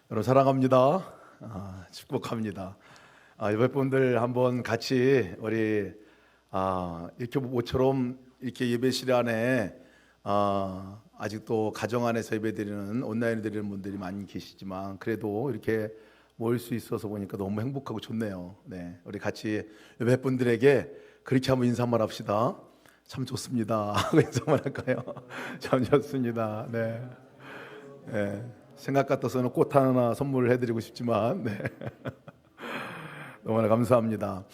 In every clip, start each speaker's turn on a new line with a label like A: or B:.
A: 여러분 사랑합니다. 축복합니다. 여러분들 한번 같이 우리 이렇게 모처럼 이렇게 예배실 안에 아직도 가정 안에서 예배드리는 온라인 드리는 분들이 많이 계시지만 그래도 이렇게 모일 수 있어서 보니까 너무 행복하고 좋네요. 네, 우리 같이 예배분들에게 그렇게 한번 인사 한번 합시다. 참 좋습니다. 하고 인사 한번 할까요? 참 좋습니다. 네. 네. 생각 같아서는 꽃 하나 선물을 해드리고 싶지만 네. 너무나 감사합니다.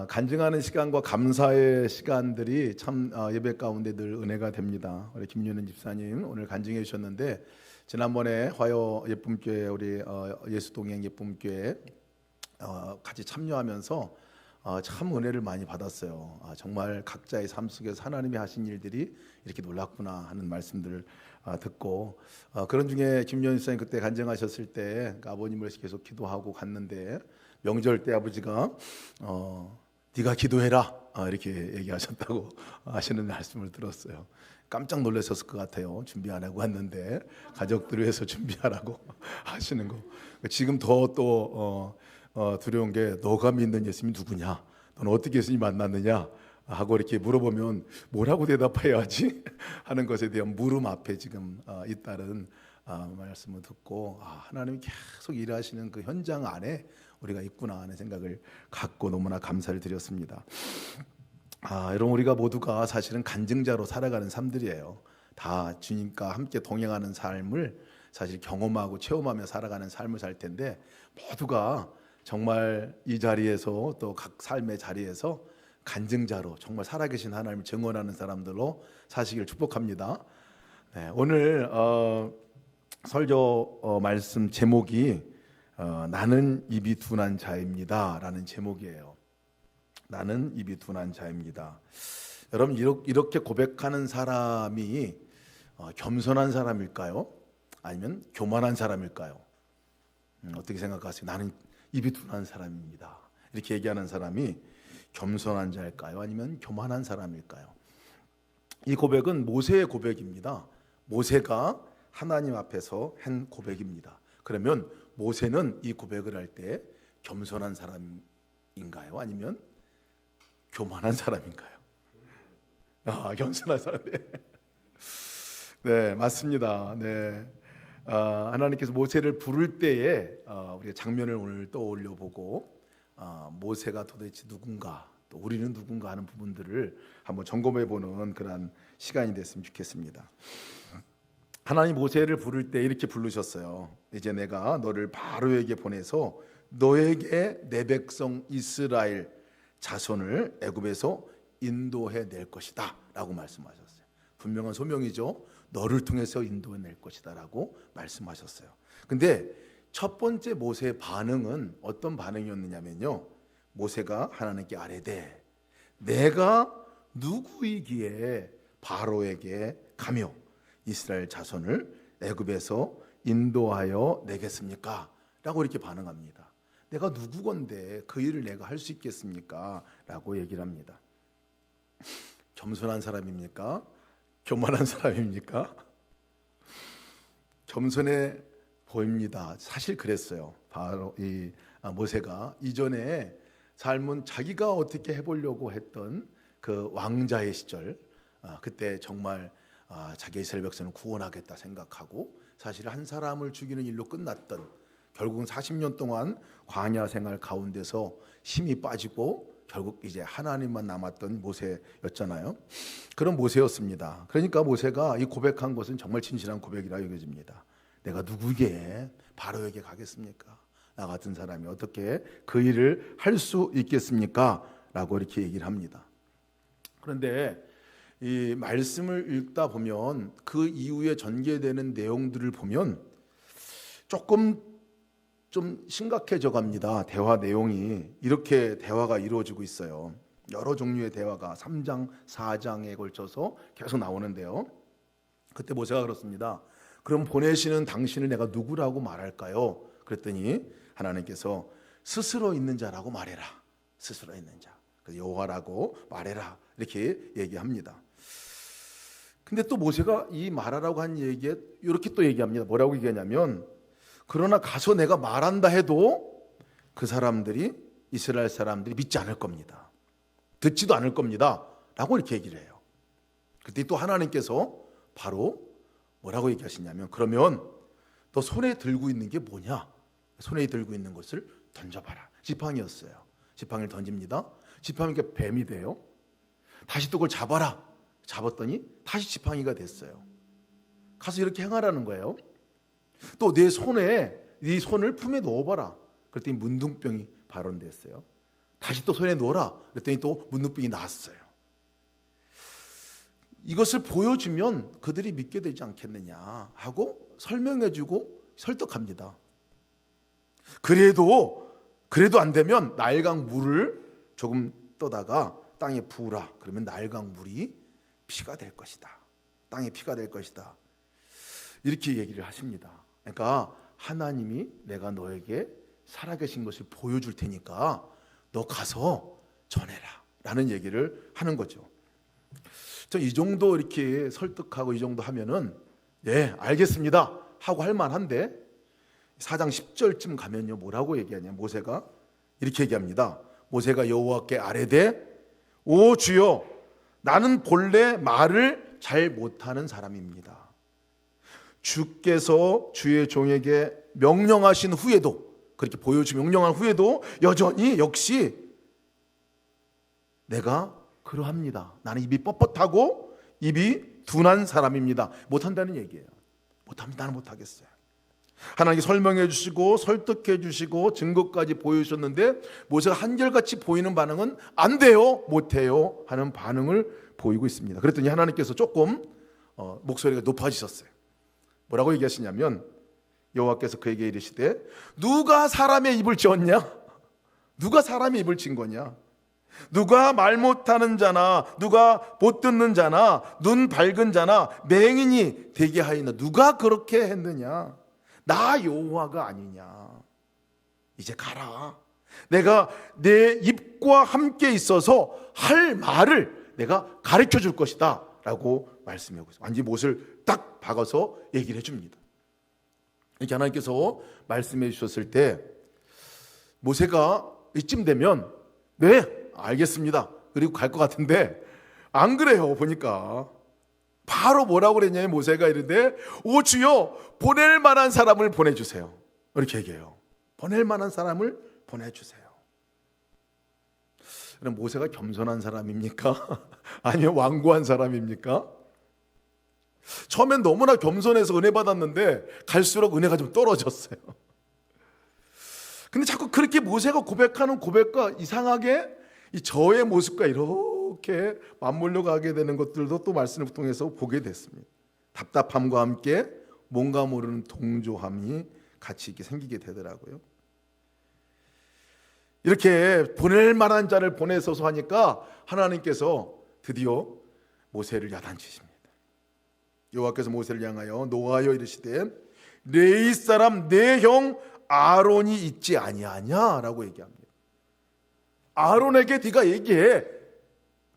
A: 간증하는 시간과 감사의 시간들이 참 예배 가운데 늘 은혜가 됩니다. 우리 김윤은 집사님 오늘 간증해 주셨는데 지난번에 화요 예쁨교회 우리 예수동행 예쁨교회 같이 참여하면서 참 은혜를 많이 받았어요. 정말 각자의 삶 속에서 하나님이 하신 일들이 이렇게 놀랍구나 하는 말씀들을 듣고 그런 중에 김연희 선생님 그때 간증하셨을 때 아버님을 계속 기도하고 갔는데 명절 때 아버지가 네가 기도해라 이렇게 얘기하셨다고 하시는 말씀을 들었어요. 깜짝 놀라셨을 것 같아요. 준비 안 하고 왔는데 가족들을 위해서 준비하라고 하시는 거. 지금 더 또 두려운 게 너가 믿는 예수님이 누구냐? 너는 어떻게 예수님 만났느냐? 하고 이렇게 물어보면 뭐라고 대답해야 하지? 하는 것에 대한 물음 앞에 지금 잇따른 말씀을 듣고 하나님이 계속 일하시는 그 현장 안에 우리가 있구나 하는 생각을 갖고 너무나 감사를 드렸습니다. 여러분 우리가 모두가 사실은 간증자로 살아가는 삶들이에요. 다 주님과 함께 동행하는 삶을 사실 경험하고 체험하며 살아가는 삶을 살 텐데 모두가 정말 이 자리에서 또 각 삶의 자리에서 간증자로 정말 살아계신 하나님을 증언하는 사람들로 사시길 축복합니다. 네, 오늘 설교 말씀 제목이 나는 입이 둔한 자입니다 라는 제목이에요. 나는 입이 둔한 자입니다. 여러분 이렇게 고백하는 사람이 겸손한 사람일까요? 아니면 교만한 사람일까요? 어떻게 생각하세요? 나는 입이 둔한 사람입니다. 이렇게 얘기하는 사람이 겸손한 자일까요? 아니면 교만한 사람일까요? 이 고백은 모세의 고백입니다. 모세가 하나님 앞에서 한 고백입니다. 그러면 모세는 이 고백을 할 때 겸손한 사람인가요? 아니면 교만한 사람인가요? 겸손한 사람. 네, 맞습니다. 네. 하나님께서 모세를 부를 때에 우리가 장면을 오늘 떠올려 보고 모세가 도대체 누군가 또 우리는 누군가 하는 부분들을 한번 점검해 보는 그런 시간이 됐으면 좋겠습니다. 하나님 모세를 부를 때 이렇게 부르셨어요. 이제 내가 너를 바로에게 보내서 너에게 내 백성 이스라엘 자손을 애굽에서 인도해 낼 것이다 라고 말씀하셨어요. 분명한 소명이죠. 너를 통해서 인도해 낼 것이다 라고 말씀하셨어요. 근데 첫 번째 모세의 반응은 어떤 반응이었느냐면요, 모세가 하나님께 아뢰되 내가 누구이기에 바로에게 가며 이스라엘 자손을 애굽에서 인도하여 내겠습니까? 라고 이렇게 반응합니다. 내가 누구건데 그 일을 내가 할 수 있겠습니까? 라고 얘기를 합니다. 겸손한 사람입니까? 교만한 사람입니까? 겸손해 보입니다. 사실 그랬어요. 바로 이 모세가 이전에 삶은 자기가 어떻게 해보려고 했던 그 왕자의 시절, 그때 정말 자기 이스라엘 백성을 구원하겠다 생각하고 사실 한 사람을 죽이는 일로 끝났던, 결국은 40년 동안 광야 생활 가운데서 힘이 빠지고 결국 이제 하나님만 남았던 모세였잖아요. 그런 모세였습니다. 그러니까 모세가 이 고백한 것은 정말 진실한 고백이라 여겨집니다. 내가 누구에게 바로에게 가겠습니까? 나 같은 사람이 어떻게 그 일을 할 수 있겠습니까? 라고 이렇게 얘기를 합니다. 그런데 이 말씀을 읽다 보면 그 이후에 전개되는 내용들을 보면 조금 좀 심각해져 갑니다. 대화 내용이 이렇게 대화가 이루어지고 있어요. 여러 종류의 대화가 3장, 4장에 걸쳐서 계속 나오는데요. 그때 모세가 그렇습니다. 그럼 보내시는 당신을 내가 누구라고 말할까요? 그랬더니 하나님께서 스스로 있는 자라고 말해라. 스스로 있는 자. 여호와라고 말해라. 이렇게 얘기합니다. 근데 또 모세가 이 말하라고 한 얘기에 이렇게 또 얘기합니다. 뭐라고 얘기하냐면 그러나 가서 내가 말한다 해도 그 사람들이, 이스라엘 사람들이 믿지 않을 겁니다. 듣지도 않을 겁니다 라고 이렇게 얘기를 해요. 그때 또 하나님께서 바로 뭐라고 얘기하시냐면, 그러면 너 손에 들고 있는 게 뭐냐? 손에 들고 있는 것을 던져봐라. 지팡이였어요. 지팡이를 던집니다. 지팡이가 뱀이 돼요. 다시 또 그걸 잡아라. 잡았더니 다시 지팡이가 됐어요. 가서 이렇게 행하라는 거예요. 또 내 손에, 네 손을 품에 넣어봐라. 그랬더니 문둥병이 발원됐어요. 다시 또 손에 넣어라. 그랬더니 또 문둥병이 나왔어요. 이것을 보여주면 그들이 믿게 되지 않겠느냐 하고 설명해주고 설득합니다. 그래도 안 되면 나일강 물을 조금 떠다가 땅에 부으라. 그러면 나일강 물이 피가 될 것이다. 땅에 피가 될 것이다. 이렇게 얘기를 하십니다. 그러니까 하나님이 내가 너에게 살아계신 것을 보여줄 테니까 너 가서 전해라 라는 얘기를 하는 거죠. 이 정도 이렇게 설득하고 이 정도 하면은 네 알겠습니다 하고 할 만한데 4장 10절쯤 가면요 뭐라고 얘기하냐. 모세가 이렇게 얘기합니다. 모세가 여호와께 아뢰되 오 주여 나는 본래 말을 잘 못하는 사람입니다. 주께서 주의 종에게 명령하신 후에도, 그렇게 보여주며 명령한 후에도 여전히 역시 내가 그러합니다. 나는 입이 뻣뻣하고 입이 둔한 사람입니다. 못한다는 얘기예요. 못합니다. 나는 못하겠어요. 하나님께 설명해 주시고 설득해 주시고 증거까지 보여주셨는데 모세가 한결같이 보이는 반응은 안 돼요, 못해요 하는 반응을 보이고 있습니다. 그랬더니 하나님께서 조금 목소리가 높아지셨어요. 뭐라고 얘기하시냐면 여호와께서 그에게 이르시되 누가 사람의 입을 지었냐? 누가 사람의 입을 진 거냐? 누가 말 못하는 자나 누가 못 듣는 자나 눈 밝은 자나 맹인이 되게 하였나? 누가 그렇게 했느냐? 나 여호와가 아니냐? 이제 가라. 내가 내 입과 함께 있어서 할 말을 내가 가르쳐 줄 것이다 라고 말씀하고 있어요. 완전히 못을 딱 박아서 얘기를 해줍니다. 이렇게 하나님께서 말씀해 주셨을 때 모세가 이쯤 되면 네 알겠습니다 그리고 갈 것 같은데 안 그래요. 보니까 바로 뭐라고 그랬냐면 모세가 이르되 오 주여 보낼 만한 사람을 보내주세요. 이렇게 얘기해요. 보낼 만한 사람을 보내주세요. 그럼 모세가 겸손한 사람입니까? 아니면 완고한 사람입니까? 처음엔 너무나 겸손해서 은혜 받았는데 갈수록 은혜가 좀 떨어졌어요. 근데 자꾸 그렇게 모세가 고백하는 고백과 이상하게 이 저의 모습과 이렇게 맞물려 가게 되는 것들도 또 말씀을 통해서 보게 됐습니다. 답답함과 함께 뭔가 모르는 동조함이 같이 이렇게 생기게 되더라고요. 이렇게 보낼 만한 자를 보내소서 하니까 하나님께서 드디어 모세를 야단치십니다. 여호와께서 모세를 향하여 노하여 이르시되 레위 사람 내 형 아론이 있지 아니하냐 라고 얘기합니다. 아론에게 네가 얘기해.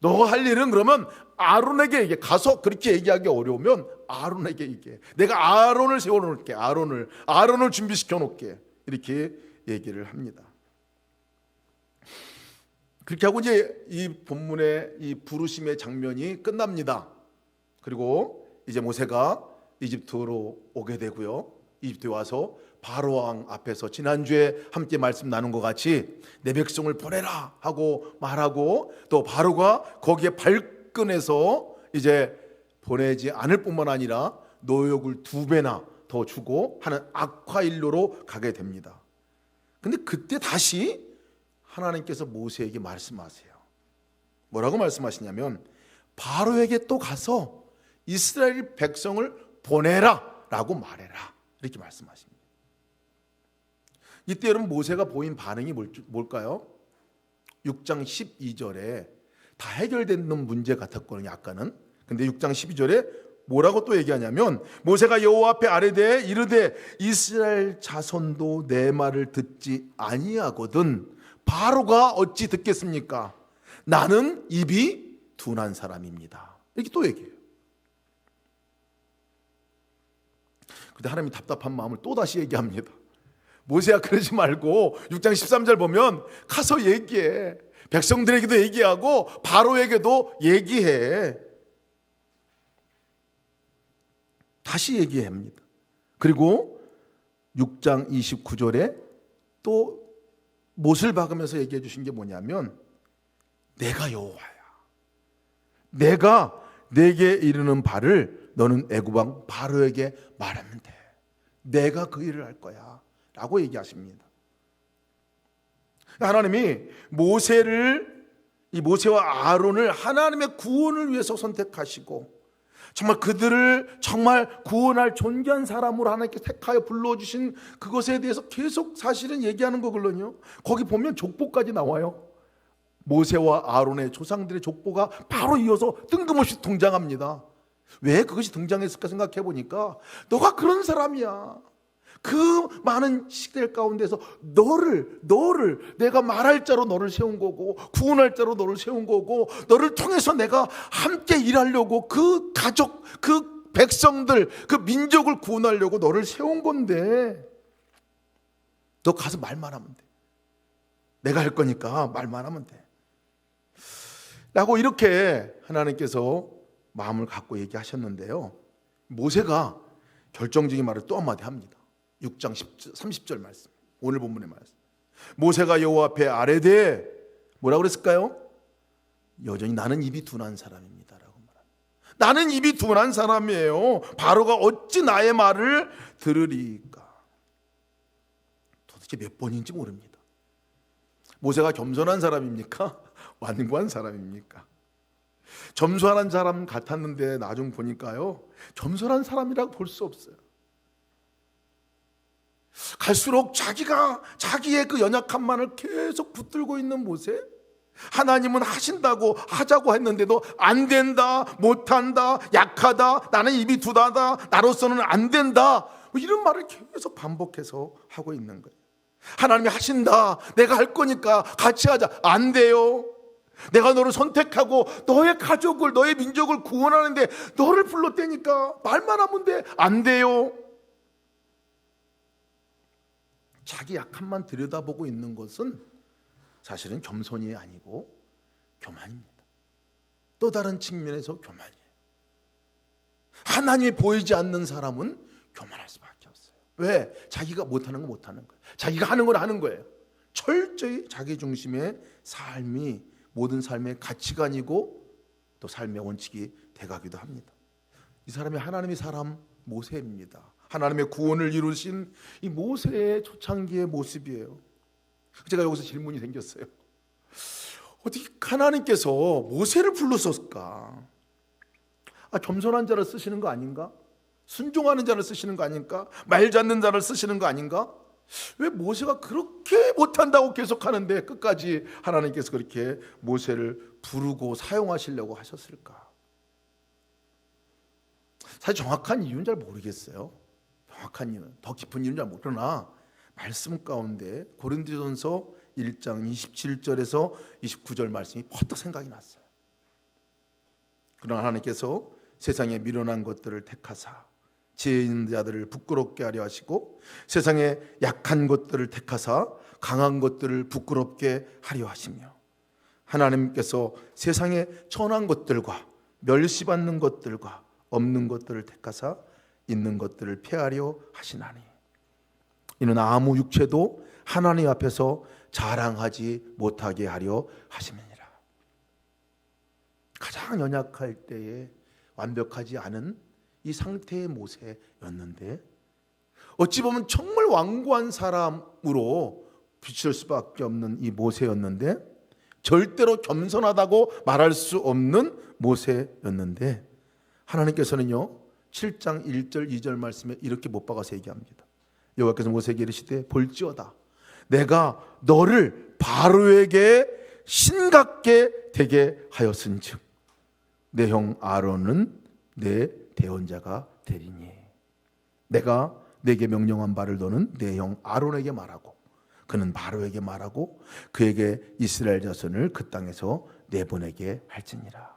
A: 너가 할 일은 그러면 아론에게 얘기해. 가서 그렇게 얘기하기 어려우면 아론에게 얘기해. 내가 아론을 세워놓을게. 아론을 준비시켜 놓을게. 이렇게 얘기를 합니다. 그렇게 하고 이제 이 본문의 이 부르심의 장면이 끝납니다. 그리고 이제 모세가 이집트로 오게 되고요. 이집트에 와서 바로 왕 앞에서 지난주에 함께 말씀 나눈 것 같이 내 백성을 보내라 하고 말하고 또 바로가 거기에 발끈해서 이제 보내지 않을 뿐만 아니라 노역을 2배나 더 주고 하는 악화일로로 가게 됩니다. 근데 그때 다시 하나님께서 모세에게 말씀하세요. 뭐라고 말씀하시냐면 바로에게 또 가서 이스라엘 백성을 보내라 라고 말해라 이렇게 말씀하십니다. 이때 여러분 모세가 보인 반응이 뭘까요? 6장 12절에 다 해결되는 문제 같았거든요. 아까는. 근데 6장 12절에 뭐라고 또 얘기하냐면 모세가 여호와 앞에 아뢰되 이르되 이스라엘 자손도 내 말을 듣지 아니하거든 바로가 어찌 듣겠습니까? 나는 입이 둔한 사람입니다. 이렇게 또 얘기해요. 근데 하나님이 답답한 마음을 또다시 얘기합니다. 모세야 그러지 말고 6장 13절 보면 가서 얘기해. 백성들에게도 얘기하고 바로에게도 얘기해. 다시 얘기합니다. 그리고 6장 29절에 또 못을 박으면서 얘기해 주신 게 뭐냐면 내가 여호와야. 내가 내게 이르는 바를 너는 애굽 왕 바로에게 말하면 돼. 내가 그 일을 할 거야 라고 얘기하십니다. 하나님이 이 모세와 아론을 하나님의 구원을 위해서 선택하시고 정말 그들을 정말 구원할 존귀한 사람으로 하나님께 택하여 불러주신 그것에 대해서 계속 사실은 얘기하는 거거든요. 거기 보면 족보까지 나와요. 모세와 아론의 조상들의 족보가 바로 이어서 뜬금없이 등장합니다. 왜 그것이 등장했을까 생각해 보니까 너가 그런 사람이야. 그 많은 시대 가운데서 너를 내가 말할 자로 너를 세운 거고 구원할 자로 너를 세운 거고 너를 통해서 내가 함께 일하려고 그 가족, 그 백성들, 그 민족을 구원하려고 너를 세운 건데 너 가서 말만 하면 돼. 내가 할 거니까 말만 하면 돼 라고 이렇게 하나님께서 마음을 갖고 얘기하셨는데요. 모세가 결정적인 말을 또 한마디 합니다. 6장 30절 말씀, 오늘 본문의 말씀. 모세가 여호와 앞에 아뢰되 뭐라고 그랬을까요? 여전히 나는 입이 둔한 사람입니다 라고 말합니다. 나는 입이 둔한 사람이에요. 바로가 어찌 나의 말을 들으리까. 도대체 몇 번인지 모릅니다. 모세가 겸손한 사람입니까? 완고한 사람입니까? 겸손한 사람 같았는데 나중 보니까요 겸손한 사람이라고 볼 수 없어요. 갈수록 자기의 그 연약함만을 계속 붙들고 있는 모세. 하나님은 하신다고 하자고 했는데도 안 된다, 못한다, 약하다, 나는 입이 두다다, 나로서는 안 된다, 이런 말을 계속 반복해서 하고 있는 거예요. 하나님이 하신다, 내가 할 거니까 같이 하자, 안 돼요. 내가 너를 선택하고 너의 가족을, 너의 민족을 구원하는데 너를 불렀다니까 말만 하면 돼, 안 돼요. 자기 약함만 들여다보고 있는 것은 사실은 겸손이 아니고 교만입니다. 또 다른 측면에서 교만이에요. 하나님이 보이지 않는 사람은 교만할 수밖에 없어요. 왜? 자기가 못하는 건 못하는 거예요. 자기가 하는 건 하는 거예요. 철저히 자기 중심의 삶이 모든 삶의 가치관이고 또 삶의 원칙이 돼가기도 합니다. 이 사람이 하나님의 사람 모세입니다. 하나님의 구원을 이루신 이 모세의 초창기의 모습이에요. 제가 여기서 질문이 생겼어요. 어떻게 하나님께서 모세를 불렀을까? 겸손한 자를 쓰시는 거 아닌가? 순종하는 자를 쓰시는 거 아닌가? 말 잡는 자를 쓰시는 거 아닌가? 왜 모세가 그렇게 못한다고 계속 하는데 끝까지 하나님께서 그렇게 모세를 부르고 사용하시려고 하셨을까? 사실 정확한 이유는 잘 모르겠어요. 정확한 이유는, 더 깊은 이유는 잘 모르나 말씀 가운데 고린도전서 1장 27절에서 29절 말씀이 퍼뜩 생각이 났어요. 그러나 하나님께서 세상에 미련한 것들을 택하사 지혜 있는 자들을 부끄럽게 하려 하시고 세상에 약한 것들을 택하사 강한 것들을 부끄럽게 하려 하시며 하나님께서 세상에 천한 것들과 멸시받는 것들과 없는 것들을 택하사 있는 것들을 폐하려 하시나니 이는 아무 육체도 하나님 앞에서 자랑하지 못하게 하려 하심이니라. 가장 연약할 때에 완벽하지 않은 이 상태의 모세였는데 어찌 보면 정말 완고한 사람으로 비칠 수밖에 없는 이 모세였는데 절대로 겸손하다고 말할 수 없는 모세였는데 하나님께서는요 7장 1절 2절 말씀에 이렇게 못 박아서 얘기합니다. 여호와께서 모세에게 이르시되 볼지어다 내가 너를 바로에게 신같게 되게 하였은즉 내 형 아론은 내 대언자가 되리니 내가 내게 명령한 바를 너는 내 형 아론에게 말하고 그는 바로에게 말하고 그에게 이스라엘 자손을 그 땅에서 내보내게 할지니라.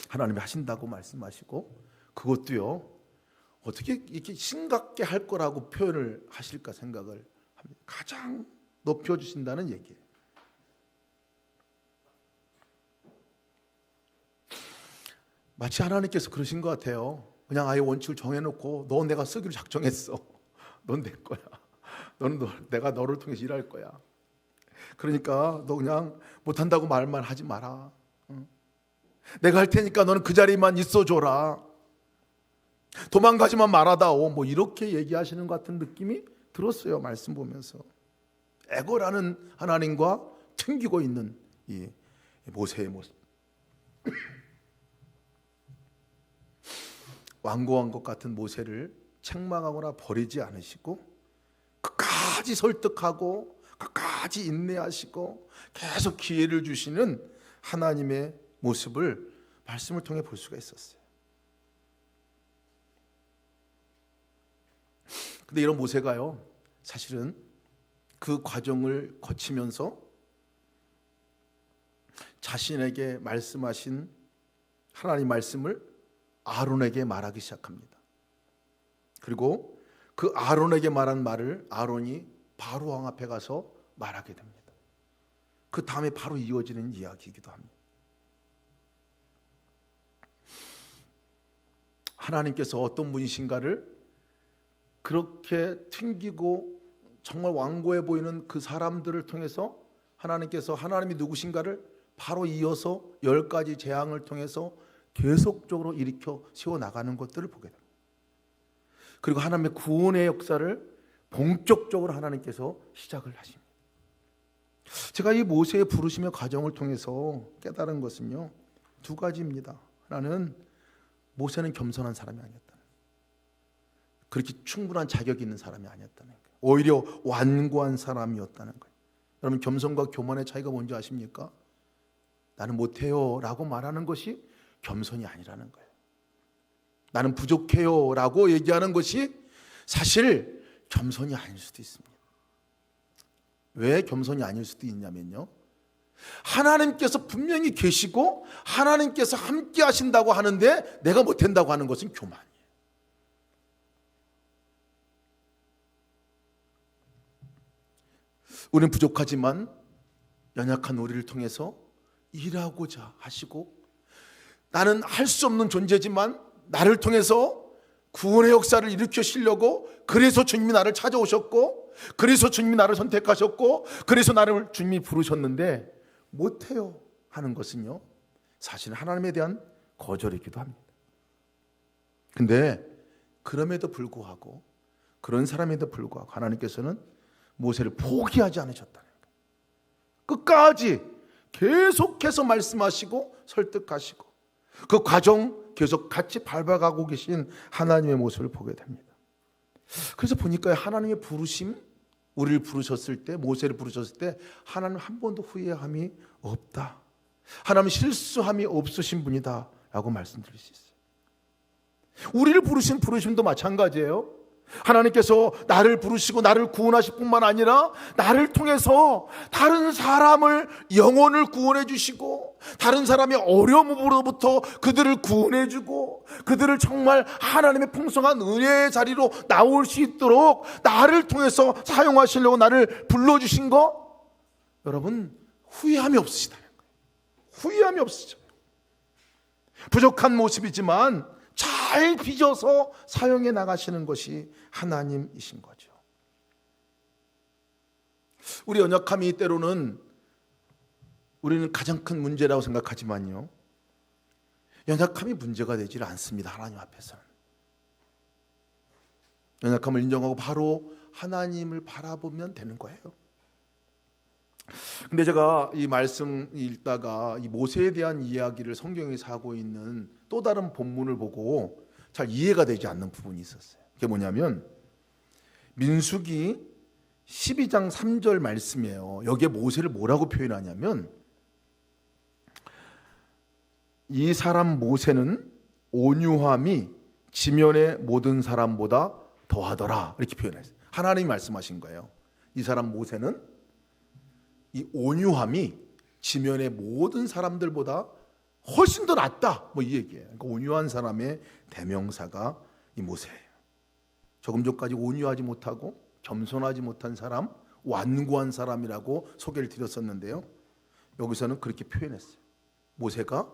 A: 하나님이 하신다고 말씀하시고 그것도요 어떻게 이렇게 심각게 할 거라고 표현을 하실까 생각을 합니다. 가장 높여주신다는 얘기예요. 마치 하나님께서 그러신 것 같아요. 그냥 아예 원칙을 정해놓고 너 내가 쓰기로 작정했어. 넌 내 거야. 내가 너를 통해서 일할 거야. 그러니까 너 그냥 못한다고 말만 하지 마라. 내가 할 테니까 너는 그 자리에만 있어줘라. 도망가지만 말아다오. 뭐 이렇게 얘기하시는 것 같은 느낌이 들었어요. 말씀 보면서. 애고라는 하나님과 튕기고 있는 이 모세의 모습. 완고한 것 같은 모세를 책망하거나 버리지 않으시고 끝까지 설득하고 끝까지 인내하시고 계속 기회를 주시는 하나님의 모습을 말씀을 통해 볼 수가 있었어요. 근데 이런 모세가요, 사실은 그 과정을 거치면서 자신에게 말씀하신 하나님 말씀을 아론에게 말하기 시작합니다. 그리고 그 아론에게 말한 말을 아론이 바로 왕 앞에 가서 말하게 됩니다. 그 다음에 바로 이어지는 이야기이기도 합니다. 하나님께서 어떤 분이신가를 그렇게 튕기고 정말 완고해 보이는 그 사람들을 통해서 하나님께서 하나님이 누구신가를 바로 이어서 10가지 재앙을 통해서 계속적으로 일으켜 세워나가는 것들을 보게 됩니다. 그리고 하나님의 구원의 역사를 본격적으로 하나님께서 시작을 하십니다. 제가 이 모세의 부르심의 과정을 통해서 깨달은 것은요, 2가지입니다. 하나는 모세는 겸손한 사람이 아니었다는, 그렇게 충분한 자격이 있는 사람이 아니었다는 거예요. 오히려 완고한 사람이었다는 거예요. 여러분, 겸손과 교만의 차이가 뭔지 아십니까? 나는 못해요 라고 말하는 것이 겸손이 아니라는 거예요. 나는 부족해요 라고 얘기하는 것이 사실 겸손이 아닐 수도 있습니다. 왜 겸손이 아닐 수도 있냐면요, 하나님께서 분명히 계시고 하나님께서 함께 하신다고 하는데 내가 못한다고 하는 것은 교만이에요. 우리는 부족하지만 연약한 우리를 통해서 일하고자 하시고, 나는 할 수 없는 존재지만 나를 통해서 구원의 역사를 일으키시려고, 그래서 주님이 나를 찾아오셨고, 그래서 주님이 나를 선택하셨고, 그래서 나를 주님이 부르셨는데 못해요 하는 것은요, 사실 하나님에 대한 거절이기도 합니다. 근데 그럼에도 불구하고, 그런 사람에도 불구하고 하나님께서는 모세를 포기하지 않으셨다는 거예요. 끝까지 계속해서 말씀하시고 설득하시고 그 과정 계속 같이 밟아가고 계신 하나님의 모습을 보게 됩니다. 그래서 보니까 하나님의 부르심, 우리를 부르셨을 때, 모세를 부르셨을 때 하나님 한 번도 후회함이 없다, 하나님 실수함이 없으신 분이다 라고 말씀드릴 수 있어요. 우리를 부르신 부르심도 마찬가지예요. 하나님께서 나를 부르시고 나를 구원하실 뿐만 아니라 나를 통해서 다른 사람을, 영혼을 구원해 주시고 다른 사람의 어려움으로부터 그들을 구원해 주고 그들을 정말 하나님의 풍성한 은혜의 자리로 나올 수 있도록 나를 통해서 사용하시려고 나를 불러주신 거, 여러분 후회함이 없으시다는 거예요. 후회함이 없으죠. 부족한 모습이지만 잘 빚어서 사용해 나가시는 것이 하나님이신 거죠. 우리 연약함이 때로는 우리는 가장 큰 문제라고 생각하지만요, 연약함이 문제가 되질 않습니다. 하나님 앞에서는 연약함을 인정하고 바로 하나님을 바라보면 되는 거예요. 근데 제가 이 말씀 읽다가 이 모세에 대한 이야기를 성경에서 하고 있는 또 다른 본문을 보고 잘 이해가 되지 않는 부분이 있었어요. 그게 뭐냐면 민수기 12장 3절 말씀이에요. 여기에 모세를 뭐라고 표현하냐면, 이 사람 모세는 온유함이 지면의 모든 사람보다 더하더라, 이렇게 표현했어요. 하나님이 말씀하신 거예요. 이 사람 모세는 이 온유함이 지면의 모든 사람들보다 훨씬 더 낫다, 뭐 이 얘기예요. 그러니까 온유한 사람의 대명사가 이 모세예요. 조금 전까지 온유하지 못하고 겸손하지 못한 사람, 완고한 사람이라고 소개를 드렸었는데요. 여기서는 그렇게 표현했어요. 모세가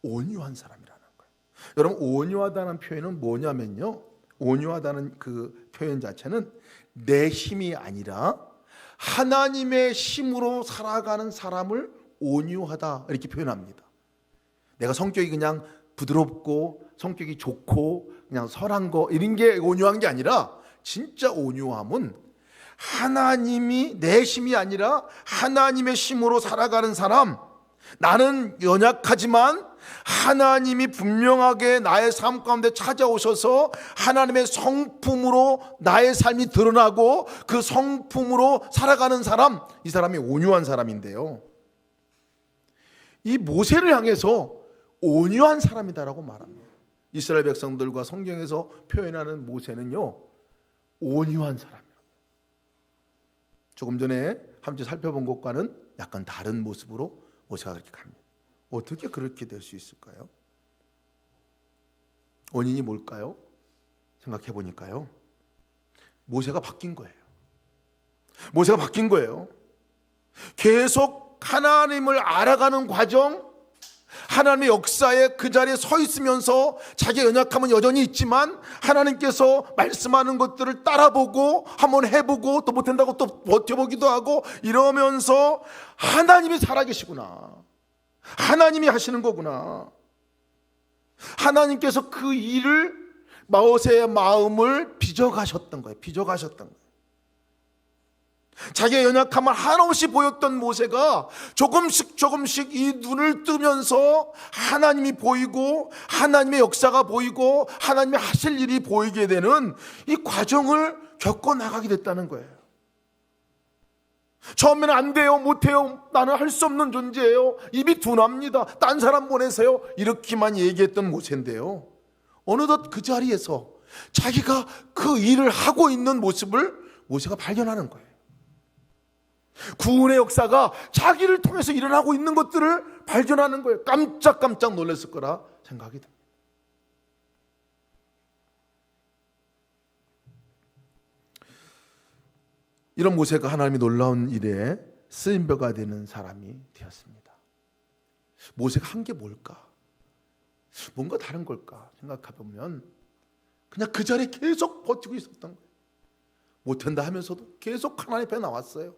A: 온유한 사람이라는 거예요. 여러분, 온유하다는 표현은 뭐냐면요, 온유하다는 그 표현 자체는 내 힘이 아니라 하나님의 힘으로 살아가는 사람을 온유하다 이렇게 표현합니다. 내가 성격이 그냥 부드럽고 성격이 좋고 그냥 선한 거 이런 게 온유한 게 아니라, 진짜 온유함은 하나님이 내 힘이 아니라 하나님의 힘으로 살아가는 사람, 나는 연약하지만 하나님이 분명하게 나의 삶 가운데 찾아오셔서 하나님의 성품으로 나의 삶이 드러나고 그 성품으로 살아가는 사람, 이 사람이 온유한 사람인데요, 이 모세를 향해서 온유한 사람이다라고 말합니다. 이스라엘 백성들과 성경에서 표현하는 모세는요, 온유한 사람이에요. 조금 전에 함께 살펴본 것과는 약간 다른 모습으로 모세가 그렇게 갑니다. 어떻게 그렇게 될 수 있을까요? 원인이 뭘까요? 생각해 보니까요, 모세가 바뀐 거예요. 모세가 바뀐 거예요. 계속 하나님을 알아가는 과정, 하나님의 역사에 그 자리에 서 있으면서 자기의 연약함은 여전히 있지만 하나님께서 말씀하는 것들을 따라보고 한번 해보고 또 못한다고 또 버텨보기도 하고 이러면서 하나님이 살아계시구나, 하나님이 하시는 거구나, 하나님께서 그 일을 모세의 마음을 빚어가셨던 거예요. 빚어가셨던 거예요. 자기의 연약함을 한없이 보였던 모세가 조금씩 이 눈을 뜨면서 하나님이 보이고 하나님의 역사가 보이고 하나님이 하실 일이 보이게 되는 이 과정을 겪어 나가게 됐다는 거예요. 처음에는 안 돼요, 못해요, 나는 할 수 없는 존재예요, 입이 둔합니다, 딴 사람 보내세요, 이렇게만 얘기했던 모세인데요, 어느덧 그 자리에서 자기가 그 일을 하고 있는 모습을 모세가 발견하는 거예요. 구원의 역사가 자기를 통해서 일어나고 있는 것들을 발견하는 거예요. 깜짝깜짝 놀랐을 거라 생각이 듭니다. 이런 모세가 하나님의 놀라운 일에 쓰임표가 되는 사람이 되었습니다. 모세가 한 게 뭘까? 뭔가 다른 걸까 생각해보면 그냥 그 자리에 계속 버티고 있었던 거예요. 못한다 하면서도 계속 하나님 앞에 나왔어요.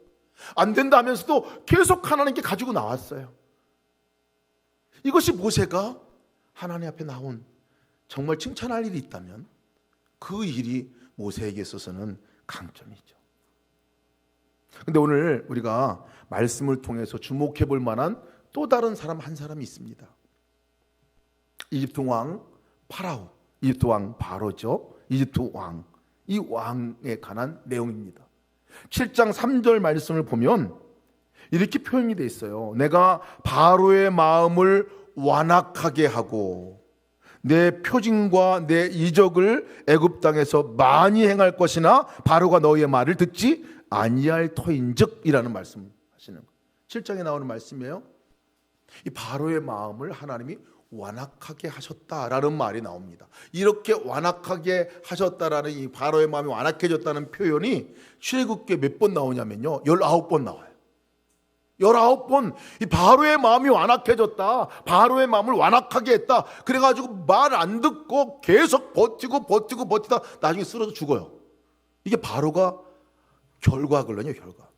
A: 안 된다 하면서도 계속 하나님께 가지고 나왔어요. 이것이 모세가 하나님 앞에 나온, 정말 칭찬할 일이 있다면 그 일이 모세에게 있어서는 강점이죠. 근데 오늘 우리가 말씀을 통해서 주목해 볼 만한 또 다른 사람 한 사람이 있습니다. 이집트 왕 파라오, 이집트 왕 바로죠. 이집트 왕, 이 왕에 관한 내용입니다. 7장 3절 말씀을 보면 이렇게 표현이 되어 있어요. 내가 바로의 마음을 완악하게 하고 내 표징과 내 이적을 애굽 땅에서 많이 행할 것이나 바로가 너희의 말을 듣지 아니할 터인즉이라는 말씀을 하시는 거예요. 7장에 나오는 말씀이에요. 이 바로의 마음을 하나님이 완악하게 하셨다라는 말이 나옵니다. 이렇게 완악하게 하셨다라는, 이 바로의 마음이 완악해졌다는 표현이 출애굽기에 몇 번 나오냐면요, 19번 나와요. 19번 이 바로의 마음이 완악해졌다, 바로의 마음을 완악하게 했다, 그래가지고 말 안 듣고 계속 버티다 나중에 쓰러져 죽어요. 이게 바로가 결과거든요, 결과.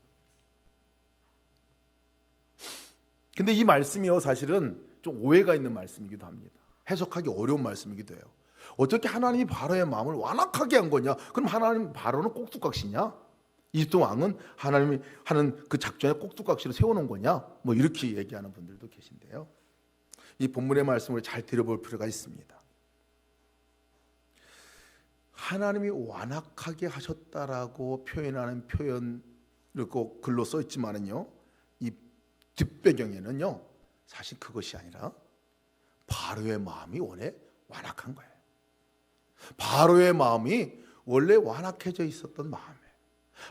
A: 근데 이 말씀이요, 사실은 좀 오해가 있는 말씀이기도 합니다. 해석하기 어려운 말씀이기도 해요. 어떻게 하나님이 바로의 마음을 완악하게 한 거냐? 그럼 하나님 바로는 꼭두각시냐? 이집트 왕은 하나님이 하는 그 작전에 꼭두각시로 세워놓은 거냐? 뭐 이렇게 얘기하는 분들도 계신데요. 이 본문의 말씀을 잘 들어볼 필요가 있습니다. 하나님이 완악하게 하셨다라고 표현하는 표현을 꼭 글로 써 있지만은요, 이 뒷배경에는요, 사실 그것이 아니라 바로의 마음이 원래 완악한 거예요. 바로의 마음이 원래 완악해져 있었던 마음이에요.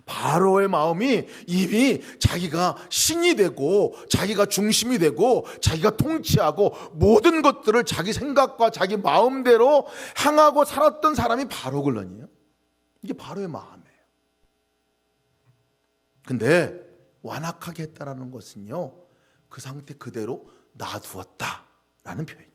A: 바로의 마음이 이미 자기가 신이 되고 자기가 중심이 되고 자기가 통치하고 모든 것들을 자기 생각과 자기 마음대로 향하고 살았던 사람이 바로거든요. 이게 바로의 마음이에요. 근데 완악하게 했다라는 것은요, 그 상태 그대로 놔두었다라는 표현이에요.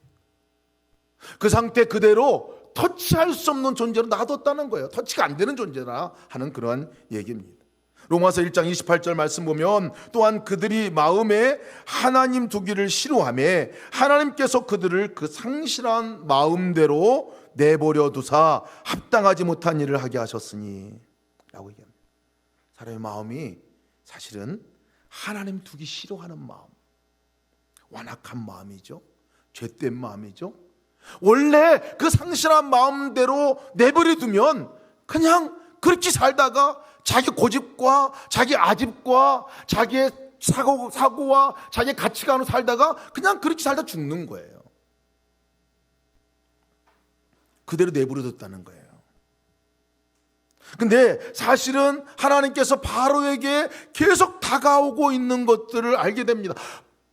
A: 그 상태 그대로 터치할 수 없는 존재로 놔뒀다는 거예요. 터치가 안 되는 존재라 하는 그러한 얘기입니다. 로마서 1장 28절 말씀 보면, 또한 그들이 마음에 하나님 두기를 싫어하며 하나님께서 그들을 그 상실한 마음대로 내버려 두사 합당하지 못한 일을 하게 하셨으니 라고 얘기합니다. 사람의 마음이 사실은 하나님 두기 싫어하는 마음, 완악한 마음이죠. 죄된 마음이죠. 원래 그 상실한 마음대로 내버려 두면 그냥 그렇게 살다가 자기 고집과 자기 아집과 자기의 사고와 자기의 가치관으로 살다가 그냥 그렇게 살다 죽는 거예요. 그대로 내버려뒀다는 거예요. 근데 사실은 하나님께서 바로에게 계속 다가오고 있는 것들을 알게 됩니다.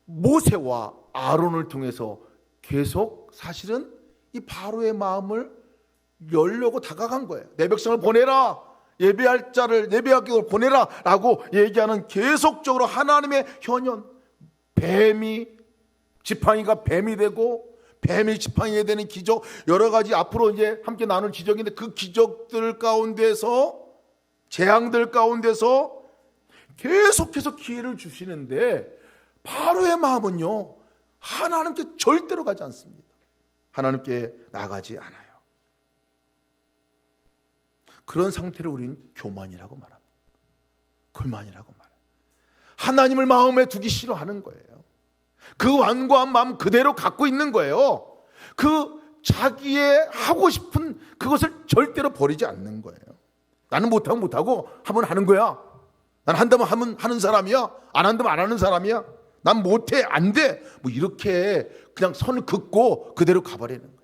A: 모세와 아론을 통해서 계속 사실은 이 바로의 마음을 열려고 다가간 거예요. 내 백성을 보내라, 예배할 자를 예배할 걸 보내라 라고 얘기하는, 계속적으로 하나님의 현현, 뱀이, 지팡이가 뱀이 되고 뱀이 지팡이가 되는 기적, 여러 가지 앞으로 이제 함께 나눌 기적인데, 그 기적들 가운데서, 재앙들 가운데서 계속해서 기회를 주시는데, 바로의 마음은요, 하나님께 절대로 가지 않습니다. 하나님께 나가지 않아요. 그런 상태를 우리는 교만이라고 말합니다. 골만이라고 말해요. 하나님을 마음에 두기 싫어하는 거예요. 그 완고한 마음 그대로 갖고 있는 거예요. 그 자기의 하고 싶은 그것을 절대로 버리지 않는 거예요. 나는 못하면 못하고 하면 하는 거야. 난 한다면 하면 하는 사람이야. 안 한다면 안 하는 사람이야. 난 못해, 안 돼. 뭐 이렇게 그냥 선을 긋고 그대로 가버리는 거예요.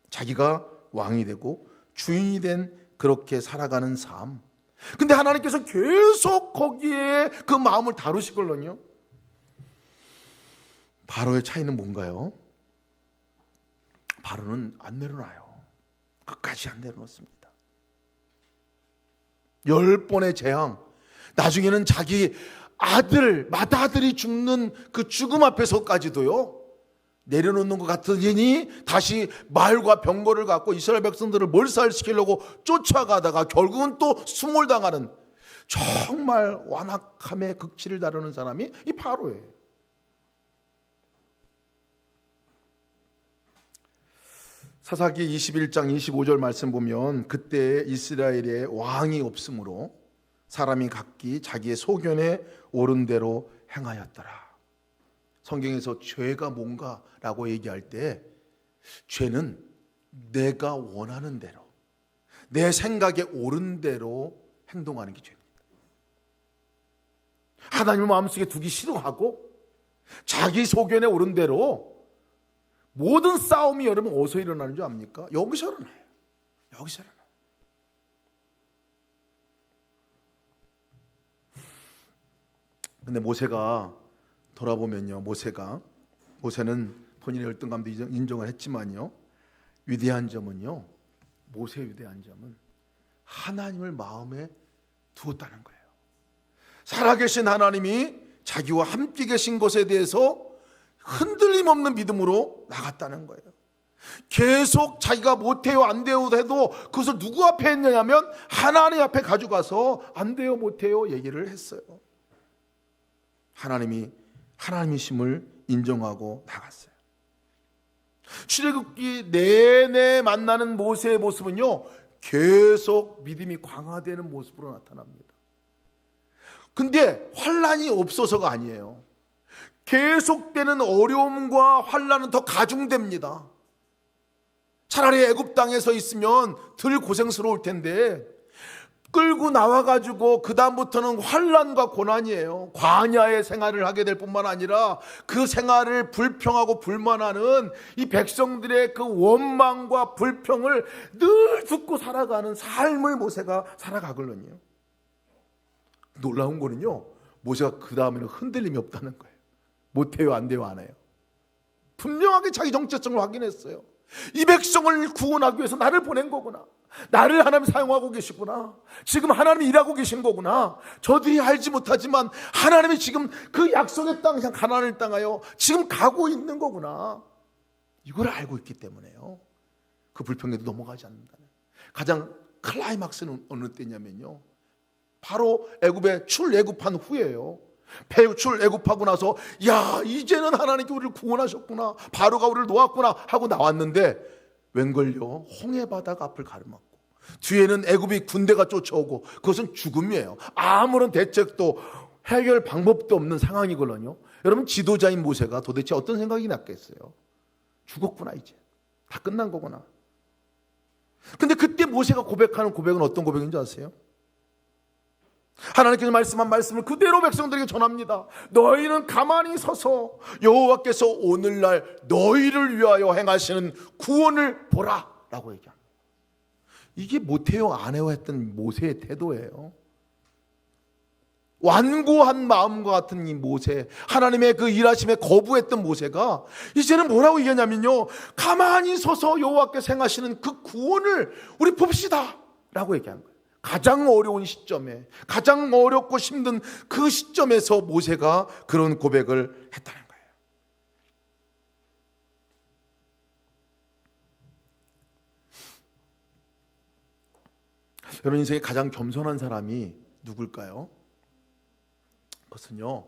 A: 자기가 왕이 되고 주인이 된 그렇게 살아가는 삶. 근데 하나님께서 계속 거기에 그 마음을 다루시걸로요. 바로의 차이는 뭔가요? 바로는 안 내려놔요. 끝까지 안 내려놓습니다. 10번의 재앙, 나중에는 자기 아들, 맏아들이 죽는 그 죽음 앞에서까지도요, 내려놓는 것 같으니 다시 말과 병거를 갖고 이스라엘 백성들을 몰살시키려고 쫓아가다가 결국은 또 수몰당하는, 정말 완악함의 극치를 다루는 사람이 이 바로예요. 사사기 21장 25절 말씀 보면, 그때 이스라엘에 왕이 없으므로 사람이 각기 자기의 소견에 옳은 대로 행하였더라. 성경에서 죄가 뭔가라고 얘기할 때, 죄는 내가 원하는 대로, 내 생각에 옳은 대로 행동하는 게 죄입니다. 하나님을 마음속에 두기 싫어하고 자기 소견에 옳은 대로, 모든 싸움이 여러분 어디서 일어나는 줄 압니까? 여기서 일어나요. 여기서 일어나요. 근데 모세가 돌아보면요, 모세는 본인의 열등감도 인정을 했지만요, 위대한 점은요, 모세의 위대한 점은 하나님을 마음에 두었다는 거예요. 살아계신 하나님이 자기와 함께 계신 것에 대해서 흔들림 없는 믿음으로 나갔다는 거예요. 계속 자기가 못해요, 안 돼요 해도 그것을 누구 앞에 했냐면 하나님 앞에 가져가서 안 돼요, 못해요 얘기를 했어요. 하나님이심을 인정하고 나갔어요. 출애굽기 내내 만나는 모세의 모습은요, 계속 믿음이 강화되는 모습으로 나타납니다. 근데 환난이 없어서가 아니에요. 계속되는 어려움과 환난은 더 가중됩니다. 차라리 애굽 땅에서 있으면 덜 고생스러울 텐데, 끌고 나와가지고 그 다음부터는 환난과 고난이에요. 광야의 생활을 하게 될 뿐만 아니라 그 생활을 불평하고 불만하는 이 백성들의 그 원망과 불평을 늘 듣고 살아가는 삶을 모세가 살아가거든요. 놀라운 거는요, 모세가 그 다음에는 흔들림이 없다는 거예요. 못해요, 안 돼요, 안 해요. 분명하게 자기 정체성을 확인했어요. 이 백성을 구원하기 위해서 나를 보낸 거구나. 나를 하나님 사용하고 계시구나. 지금 하나님이 일하고 계신 거구나. 저들이 알지 못하지만 하나님이 지금 그 약속의 땅, 가나안을 땅하여 지금 가고 있는 거구나. 이걸 알고 있기 때문에요. 그 불평에도 넘어가지 않는다는. 가장 클라이막스는 어느 때냐면요, 바로 애굽에 출애굽한 후에요. 출애굽하고 나서 야, 이제는 하나님께 우리를 구원하셨구나, 바로가 우리를 놓았구나 하고 나왔는데 웬걸요, 홍해바다가 앞을 가로막고 뒤에는 애굽이 군대가 쫓아오고 그것은 죽음이에요. 아무런 대책도 해결 방법도 없는 상황이거든요. 여러분, 지도자인 모세가 도대체 어떤 생각이 났겠어요? 죽었구나, 이제 다 끝난 거구나. 근데 그때 모세가 고백하는 고백은 어떤 고백인지 아세요? 하나님께서 말씀한 말씀을 그대로 백성들에게 전합니다. 너희는 가만히 서서 여호와께서 오늘날 너희를 위하여 행하시는 구원을 보라 라고 얘기합니다. 이게 못해요 안 해요 했던 모세의 태도예요. 완고한 마음과 같은 이 모세, 하나님의 그 일하심에 거부했던 모세가 이제는 뭐라고 얘기하냐면요, 가만히 서서 여호와께서 행하시는 그 구원을 우리 봅시다 라고 얘기한 거예요. 가장 어려운 시점에, 가장 어렵고 힘든 그 시점에서 모세가 그런 고백을 했다는 거예요. 여러분, 인생에 가장 겸손한 사람이 누굴까요? 그것은요,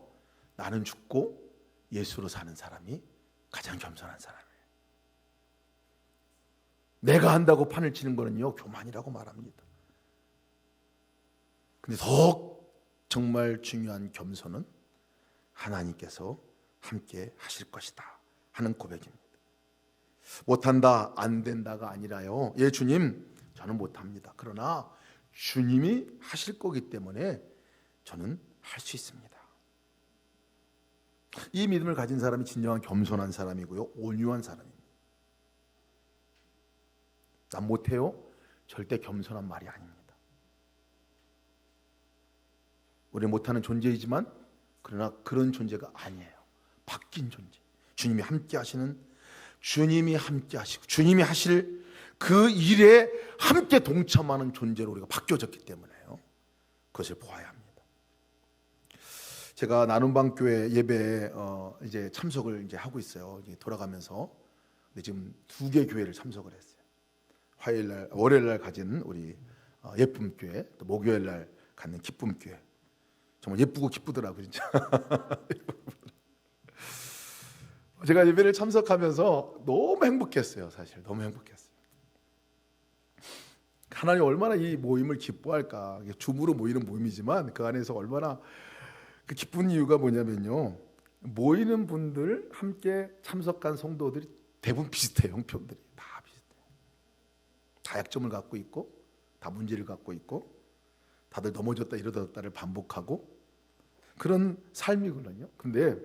A: 나는 죽고 예수로 사는 사람이 가장 겸손한 사람이에요. 내가 한다고 판을 치는 거는요, 교만이라고 말합니다. 근데 더 정말 중요한 겸손은 하나님께서 함께 하실 것이다 하는 고백입니다. 못한다, 안 된다가 아니라요, 예 주님 저는 못합니다. 그러나 주님이 하실 거기 때문에 저는 할 수 있습니다. 이 믿음을 가진 사람이 진정한 겸손한 사람이고요, 온유한 사람입니다. 난 못해요, 절대 겸손한 말이 아닙니다. 우리 못하는 존재이지만 그러나 그런 존재가 아니에요. 바뀐 존재, 주님이 함께 하시는, 주님이 함께 하시고 주님이 하실 그 일에 함께 동참하는 존재로 우리가 바뀌어졌기 때문에요. 그것을 보아야 합니다. 제가 나눔방교회 예배에 이제 참석을 이제 하고 있어요. 이제 돌아가면서. 근데 지금 2개 교회를 참석을 했어요. 화요일날, 월요일날 가진 우리 예쁨 교회, 또 목요일날 갖는 기쁨 교회. 정말 예쁘고 기쁘더라고요, 진짜. 제가 예배를 참석하면서 너무 행복했어요. 사실 너무 행복했어요. 하나님 얼마나 이 모임을 기뻐할까. 줌으로 모이는 모임이지만 그 안에서 얼마나 그 기쁜 이유가 뭐냐면요, 모이는 분들, 함께 참석한 성도들이 대부분 비슷해요. 형편들이 다 비슷해요. 다 약점을 갖고 있고, 다 문제를 갖고 있고, 다들 넘어졌다 일어났다를 반복하고 그런 삶이거든요. 근데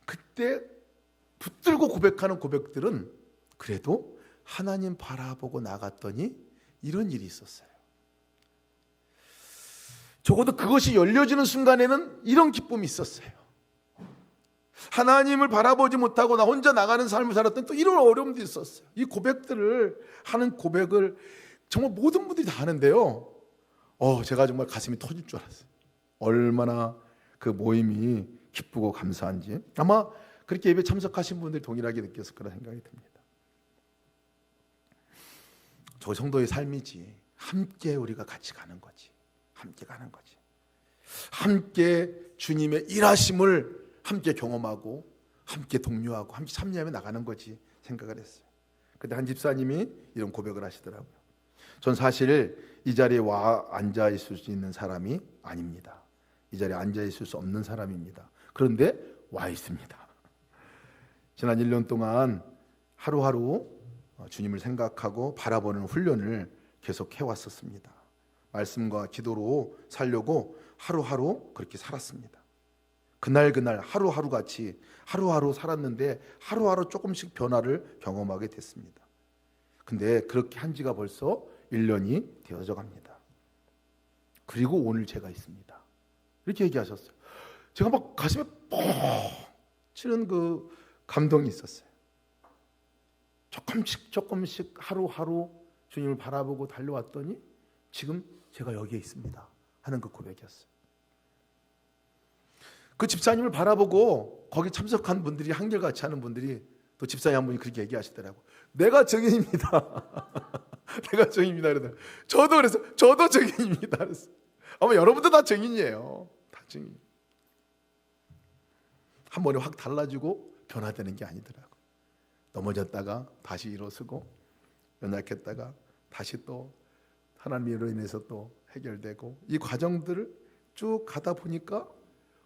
A: 그때 붙들고 고백하는 고백들은 그래도 하나님 바라보고 나갔더니 이런 일이 있었어요. 적어도 그것이 열려지는 순간에는 이런 기쁨이 있었어요. 하나님을 바라보지 못하고 나 혼자 나가는 삶을 살았던 또 이런 어려움도 있었어요. 이 고백들을 하는 고백을 정말 모든 분들이 다 하는데요, 제가 정말 가슴이 터질 줄 알았어요. 얼마나 그 모임이 기쁘고 감사한지. 아마 그렇게 예배 참석하신 분들이 동일하게 느꼈을 거라 생각이 듭니다. 저 성도의 삶이지. 함께 우리가 같이 가는 거지. 함께 가는 거지. 함께 주님의 일하심을 함께 경험하고 함께 동료하고 함께 참여하며 나가는 거지 생각을 했어요. 근데 한 집사님이 이런 고백을 하시더라고요. 전 사실 이 자리에 와 앉아 있을 수 있는 사람이 아닙니다. 이 자리에 앉아 있을 수 없는 사람입니다. 그런데 와 있습니다. 지난 1년 동안 하루하루 주님을 생각하고 바라보는 훈련을 계속 해왔었습니다. 말씀과 기도로 살려고 하루하루 그렇게 살았습니다. 그날 하루하루 같이 하루하루 살았는데 하루하루 조금씩 변화를 경험하게 됐습니다. 근데 그렇게 한 지가 벌써 1년이 되어져 갑니다. 그리고 오늘 제가 있습니다. 이렇게 얘기하셨어요. 제가 막 가슴에 뻥 치는 그 감동이 있었어요. 조금씩 하루하루 주님을 바라보고 달려왔더니 지금 제가 여기에 있습니다 하는 그 고백이었어요. 그 집사님을 바라보고 거기 참석한 분들이, 한결같이 하는 분들이, 또 집사님 한 분이 그렇게 얘기하시더라고요. 내가 증인입니다. 내가 증인입니다. 그러더라고요. 저도 그래서 저도 증인입니다. 그래서 아마 여러분도 다 증인이에요. 다 증인. 한 번에 확 달라지고 변화되는 게 아니더라고요. 넘어졌다가 다시 일어서고, 연약했다가 다시 또 하나님으로 인해서 또 해결되고, 이 과정들을 쭉 가다 보니까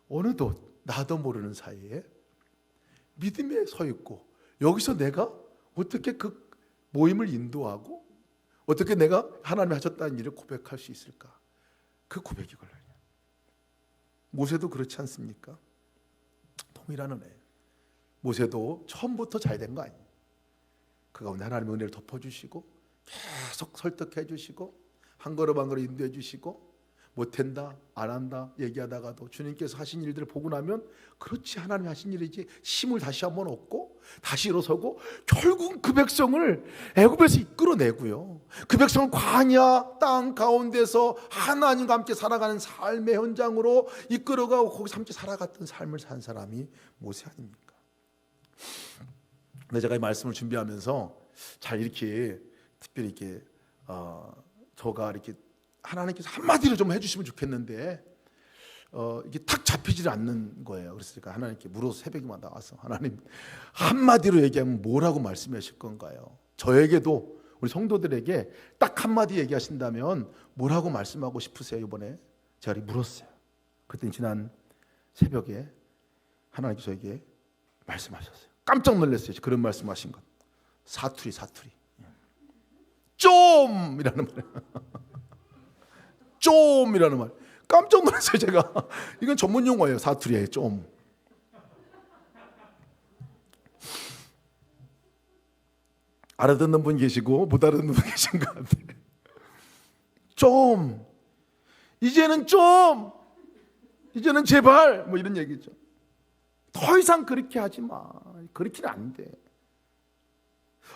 A: 어느덧 나도 모르는 사이에 믿음에 서 있고, 여기서 내가 어떻게 그 모임을 인도하고 어떻게 내가 하나님이 하셨다는 일을 고백할 수 있을까? 그 고백이 걸려요. 모세도 그렇지 않습니까? 동일한 은혜. 모세도 처음부터 잘 된 거 아니에요. 그 가운데 하나님의 은혜를 덮어주시고 계속 설득해 주시고 한 걸음 한 걸음 인도해 주시고, 못한다, 안 한다 얘기하다가도 주님께서 하신 일들을 보고 나면 그렇지, 하나님이 하신 일이지, 힘을 다시 한번 얻고 다시 일어서고, 결국 그 백성을 애굽에서 이끌어내고요, 그 백성을 광야 땅 가운데서 하나님과 함께 살아가는 삶의 현장으로 이끌어가고 거기서 함께 살아갔던 삶을 산 사람이 모세 아닙니까? 근데 제가 이 말씀을 준비하면서 잘 이렇게 특별히 이렇게 저가 이렇게 하나님께서 한마디로 좀 해주시면 좋겠는데 이게 탁 잡히질 않는 거예요. 그래서 제가 하나님께 물어서 새벽에만 나와서, 하나님 한마디로 얘기하면 뭐라고 말씀하실 건가요? 저에게도, 우리 성도들에게 딱 한마디 얘기하신다면 뭐라고 말씀하고 싶으세요? 이번에 제가 물었어요. 그랬더니 지난 새벽에 하나님께서 저에게 말씀하셨어요. 깜짝 놀랐어요. 그런 말씀하신 것. 사투리. 좀이라는 말이에요. 좀이라는 말. 깜짝 놀랐어요. 제가. 이건 전문 용어예요. 사투리에 좀. 알아듣는 분 계시고 못 알아듣는 분 계신 것 같아요. 좀. 이제는 제발, 뭐 이런 얘기죠. 더 이상 그렇게 하지 마. 그렇게는 안 돼.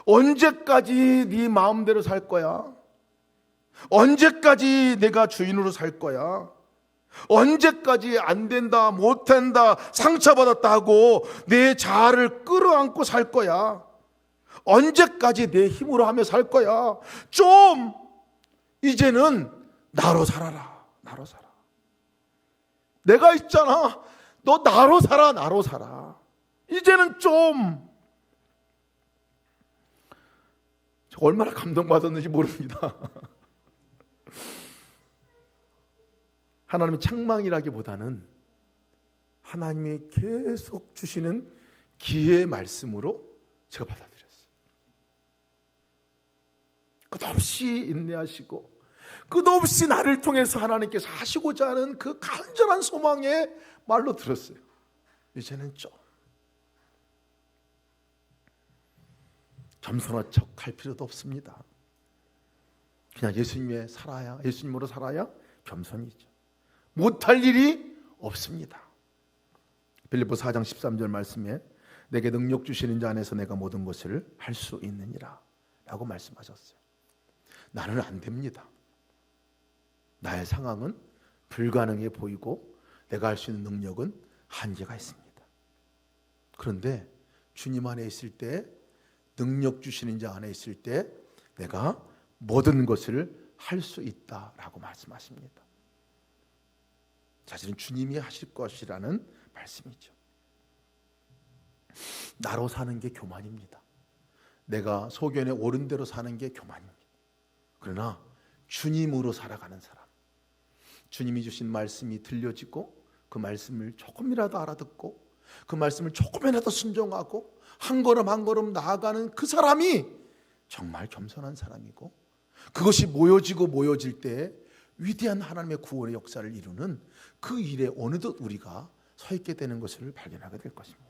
A: 언제까지 네 마음대로 살 거야? 언제까지 내가 주인으로 살 거야? 언제까지 안 된다, 못 한다, 상처받았다 하고 내 자아를 끌어안고 살 거야? 언제까지 내 힘으로 하며 살 거야? 좀 이제는 나로 살아라. 나로 살아. 내가 있잖아. 너 나로 살아. 나로 살아. 이제는 좀. 저 얼마나 감동받았는지 모릅니다. 하나님의 책망이라기보다는 하나님이 계속 주시는 기회의 말씀으로 제가 받아들였어요. 끝없이 인내하시고 끝없이 나를 통해서 하나님께서 하시고자 하는 그 간절한 소망의 말로 들었어요. 이제는 좀 겸손한 척 할 필요도 없습니다. 그냥 예수님으로 살아야 겸손이죠. 못할 일이 없습니다. 빌립보서 4장 13절 말씀에 내게 능력 주시는 자 안에서 내가 모든 것을 할 수 있느니라 라고 말씀하셨어요. 나는 안 됩니다. 나의 상황은 불가능해 보이고 내가 할 수 있는 능력은 한계가 있습니다. 그런데 주님 안에 있을 때, 능력 주시는 자 안에 있을 때 내가 모든 것을 할 수 있다라고 말씀하십니다. 사실은 주님이 하실 것이라는 말씀이죠. 나로 사는 게 교만입니다. 내가 소견에 옳은 대로 사는 게 교만입니다. 그러나 주님으로 살아가는 사람, 주님이 주신 말씀이 들려지고 그 말씀을 조금이라도 알아듣고 그 말씀을 조금이라도 순종하고 한 걸음 한 걸음 나아가는 그 사람이 정말 겸손한 사람이고, 그것이 모여질 때 위대한 하나님의 구원의 역사를 이루는 그 일에 어느덧 우리가 서 있게 되는 것을 발견하게 될 것입니다.